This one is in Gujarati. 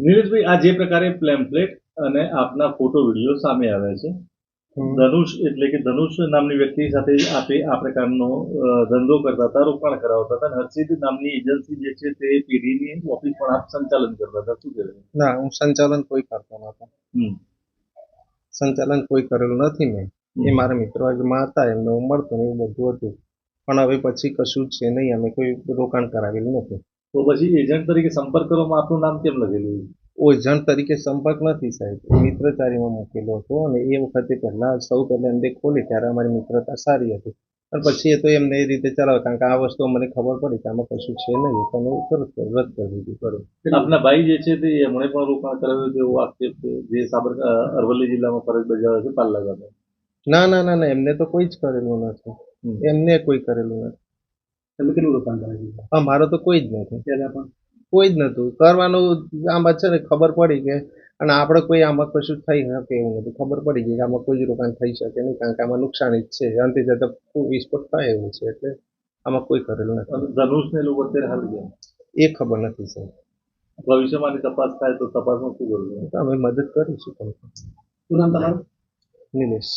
નીરજભાઈ, આ જે પ્રકારે પેમ્ફલેટ અને આપના ફોટો વિડીયો સામે આવ્યા છે, ધનુષ એટલે કે ધનુષ નામની વ્યક્તિ સાથે આપે આ પ્રકારનો ધંધો કરતા હતા, રોકાણ કરાવતા હતા, અને હર્ષિદ નામની એજન્સી જે છે તે પેઢીની ઓફિસ પણ આપ સંચાલન કરતા હતા. શું કહેવાય? ના, હું સંચાલન કોઈ કરતો નતો. સંચાલન કોઈ કરેલું નથી મેં. એ મારા મિત્રોમાં હતા, એમને હું મળતો ને એવું બધું હતું. પણ હવે પછી કશું છે નહીં, અમે કોઈ રોકાણ કરાવેલું નથી. તો પછી એજન્ટ તરીકે સંપર્ક કરવામાં આપનું નામ કેમ લખેલું? એજન્ટ તરીકે સંપર્ક નથી સાહેબ, મિત્રતારીમાં મૂકેલો હતો. અને એ વખતે સૌ પહેલા એમને ખોલી ત્યારે અમારી મિત્રતા સારી હતી. પણ પછી એ તો એમને એ રીતે ચલાવે, કારણ કે આ વસ્તુ મને ખબર પડી કે આમાં કશું છે નહીં, તમે રદ કરી દીધું. બરોબર. આપના ભાઈ જે છે તે એમણે પણ રોકાણ કરાવ્યું છે એવું આક્ષેપ છે, જે અરવલ્લી જિલ્લામાં ફરજ બજાવે છે પાલ્લા ગામે. ના ના ના ના, એમને તો કોઈ જ કરેલું નથી. એમને કોઈ કરેલું નથી. તમે કેટલું રોકાણ કરાવ્યું? મારો તો કોઈ જ નથી. પહેલા પણ કોઈ જ નતું કરવાનું. આમાં છે ને ખબર પડી કે, અને આપણે કોઈ આમાં કશું થઈ શકે એવું નથી. ખબર પડી ગઈ કે આમાં કોઈ જ રોકાણ થઈ શકે નહીં, કારણ કે આમાં નુકસાની જ છે. અંતે જતા વિસ્ફોટ થાય એવું છે, એટલે આમાં કોઈ કરેલું નથી. ધનુષ ને લોકો અત્યારે હાલ ગયા એ ખબર નથી સર. ભવિષ્યમાં તપાસ થાય તો તપાસમાં શું કરવું? અમે મદદ કરીશું તમને. શું નામ તમારું? નિલેશ.